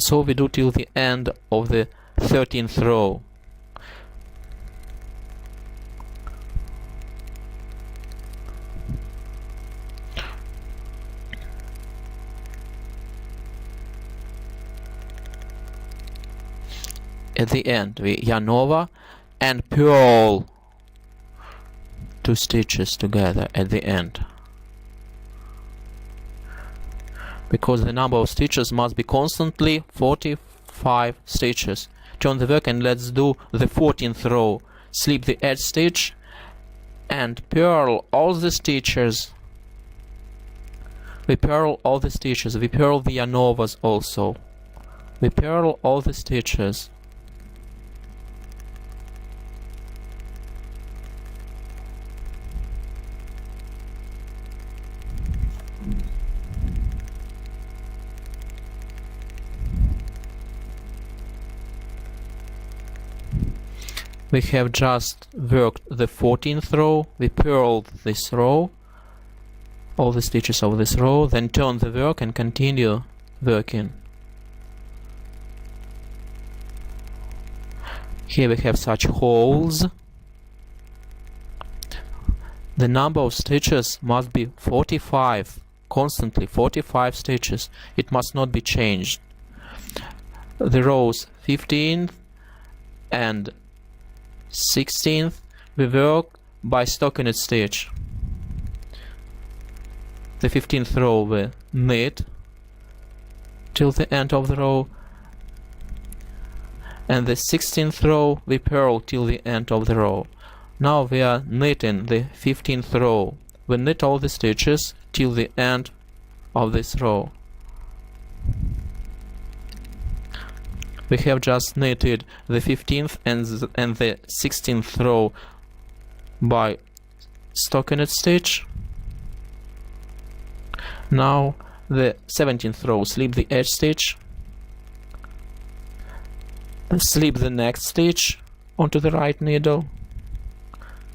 So we do till the end of the 13th row. At the end we yarn over and purl 2 stitches together at the end, because the number of stitches must be constantly 45 stitches. Turn the work and let's do the 14th row. Slip the edge stitch and purl all the stitches. We purl all the stitches. We purl the yarn overs also. We purl all the stitches. We have just worked the 14th row. We purled this row, all the stitches of this row, then turn the work and continue working. Here we have such holes. The number of stitches must be 45, constantly 45 stitches. It must not be changed. The rows 15th and 16th we work by stockinette stitch. The 15th row we knit till the end of the row, and the 16th row we purl till the end of the row. Now we are knitting the 15th row. We knit all the stitches till the end of this row. We have just knitted the 15th and the 16th row by stockinette stitch. Now the 17th row, slip the edge stitch, slip the next stitch onto the right needle,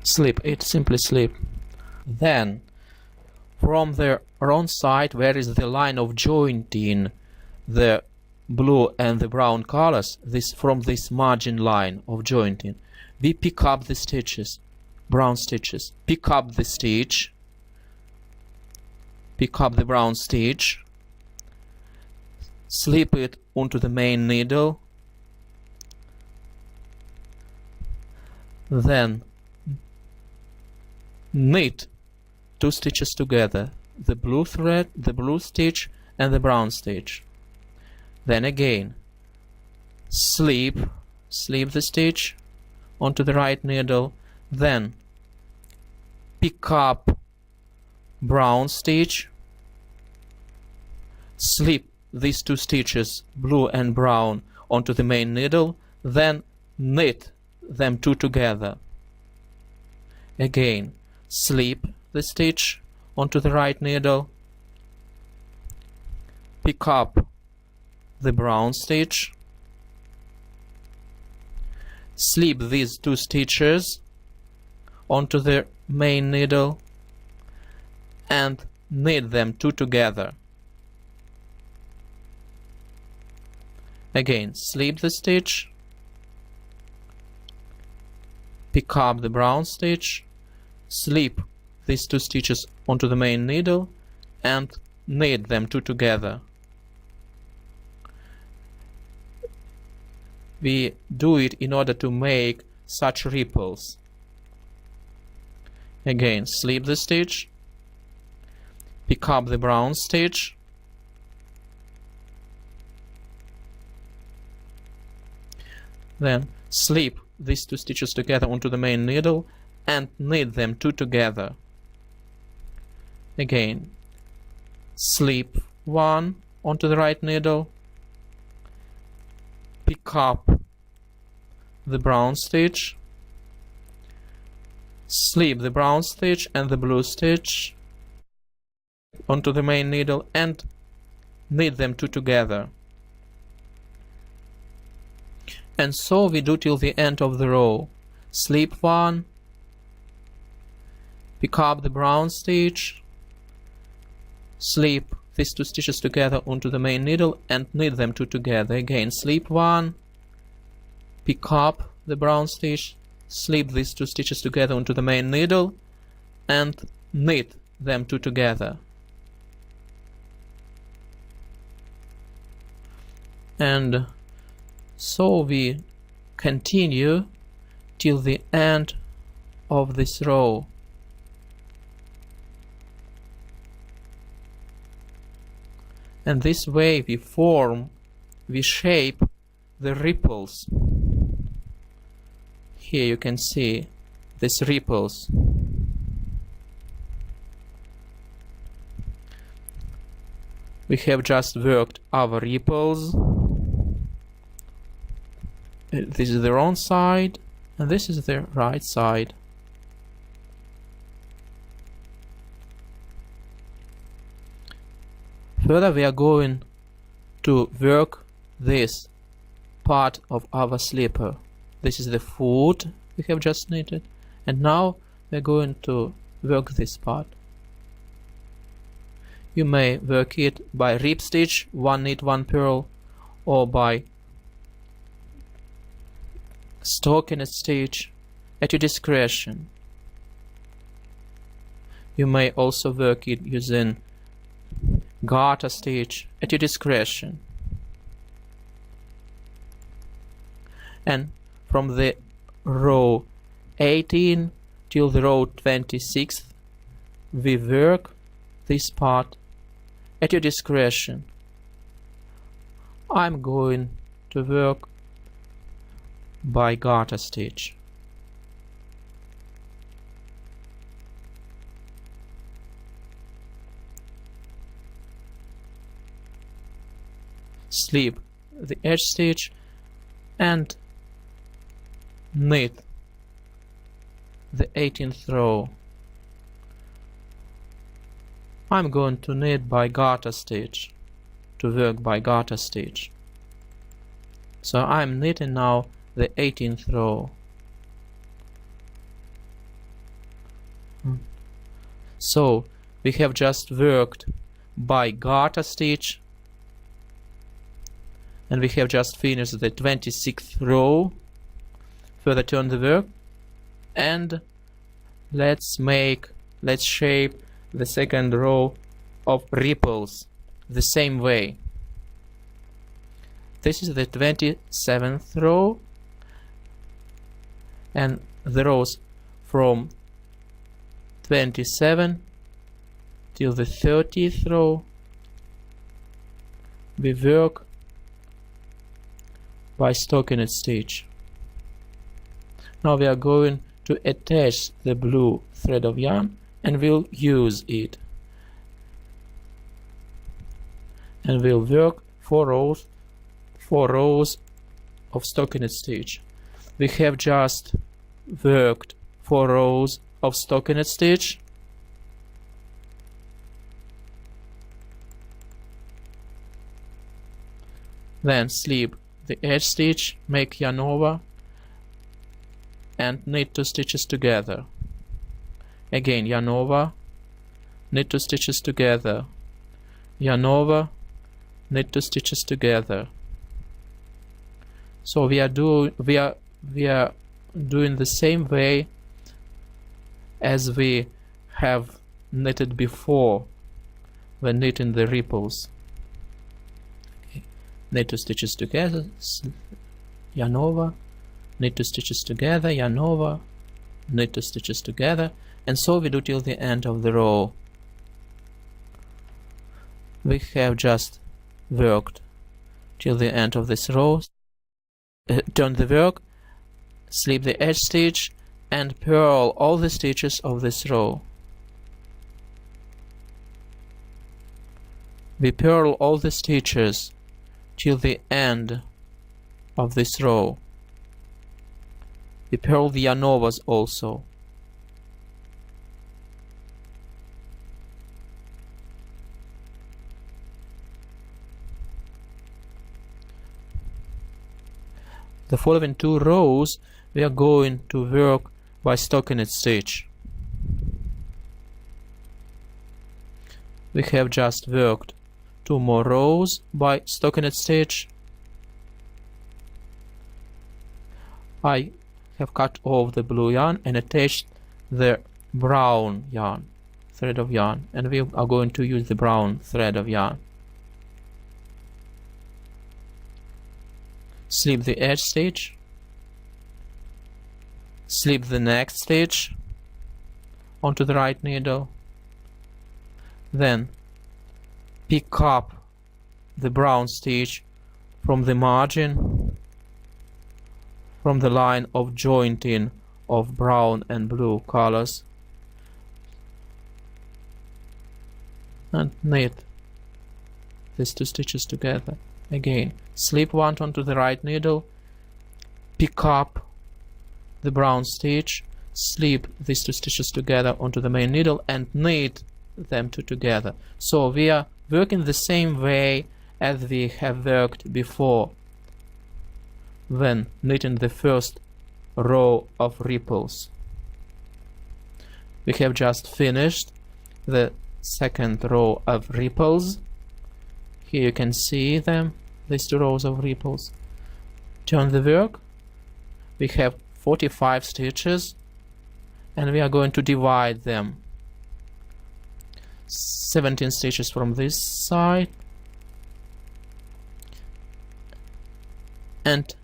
slip it, simply slip. Then from the wrong side, where is the line of jointing the blue and the brown colors, from this margin line of jointing, we pick up the stitches, brown stitches, pick up the stitch, pick up the brown stitch, slip it onto the main needle, then knit 2 stitches together, the blue thread, the blue stitch and the brown stitch. Then again slip the stitch onto the right needle, then pick up brown stitch, slip these 2 stitches, blue and brown, onto the main needle, then knit them 2 together. Again slip the stitch onto the right needle, pick up the brown stitch, slip these 2 stitches onto the main needle and knit them 2 together. Again slip the stitch, pick up the brown stitch, slip these 2 stitches onto the main needle and knit them 2 together. We do it in order to make such ripples. Again slip the stitch, pick up the brown stitch, then slip these 2 stitches together onto the main needle and knit them 2 together. Again slip 1 onto the right needle, pick up the brown stitch, slip the brown stitch and the blue stitch onto the main needle and knit them 2 together. And so we do till the end of the row. Slip 1, pick up the brown stitch, slip these 2 stitches together onto the main needle and knit them 2 together. Again, slip 1, pick up the brown stitch, slip these 2 stitches together onto the main needle and knit them 2 together. And so we continue till the end of this row. And this way we shape the ripples. Here you can see these ripples. We have just worked our ripples. This is the wrong side and this is the right side. Further, we are going to work this part of our slipper. This is the foot we have just knitted, and now we are going to work this part. You may work it by rib stitch, 1 knit 1 purl, or by stockinette stitch at your discretion. You may also work it using garter stitch at your discretion. And from the row 18 till the row 26 we work this part at your discretion. I'm going to work by garter stitch. Slip the edge stitch and knit the 18th row. I'm going to knit by garter stitch, to work by garter stitch. So I'm knitting now the 18th row. So we have just worked by garter stitch and we have just finished the 26th row. Further turn the work and let's shape the second row of ripples the same way. This is the 27th row, and the rows from 27 till the 30th row we work by stockinette stitch. Now we are going to attach the blue thread of yarn and we'll use it. And we'll work 4 rows of stockinette stitch. We have just worked 4 rows of stockinette stitch. Then slip the edge stitch, make yarn over and knit 2 stitches together. Again yarn over, knit 2 stitches together, yarn over, knit 2 stitches together. So we are doing the same way as we have knitted before when knitting the ripples. Okay. Knit 2 stitches together, yarn over, knit 2 stitches together, yarn over, knit 2 stitches together, and so we do till the end of the row. We have just worked till the end of this row. Turn the work, slip the edge stitch and purl all the stitches of this row. We purl all the stitches till the end of this row. We purl the yarn overs also. The following 2 rows we are going to work by stockinette stitch. We have just worked 2 more rows by stockinette stitch. I have cut off the blue yarn and attached the brown yarn, thread of yarn, and we are going to use the brown thread of yarn. Slip the edge stitch, slip the next stitch onto the right needle, then pick up the brown stitch from the margin, from the line of jointing of brown and blue colors, and knit these 2 stitches together. Again, slip one onto the right needle, pick up the brown stitch, slip these 2 stitches together onto the main needle, and knit them 2 together. So we are working the same way as we have worked before when knitting the first row of ripples. We have just finished the second row of ripples. Here you can see them, these 2 rows of ripples. Turn the work. We have 45 stitches, and we are going to divide them. 17 stitches from this side, and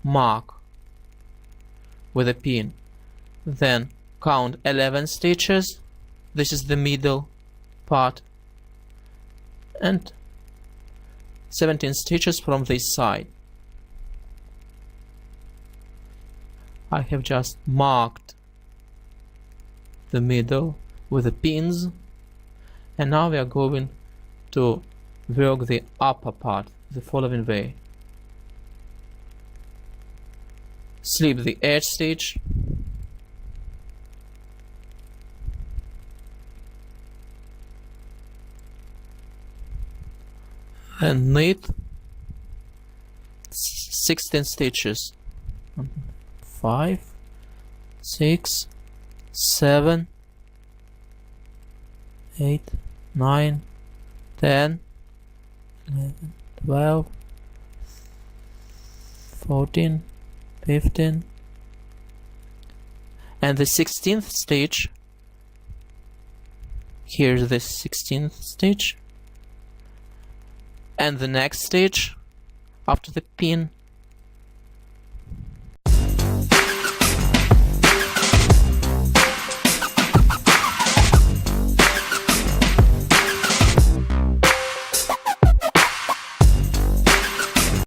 mark with a pin. Then count 11 stitches. This is the middle part, and 17 stitches from this side. I have just marked the middle with the pins, and now we are going to work the upper part the following way. Slip the edge stitch, and knit 16 stitches. 5, 6, 7, 8, 9, 10, 11, 12, 14, 15, and the 16th stitch. Here's the 16th stitch, and the next stitch after the pin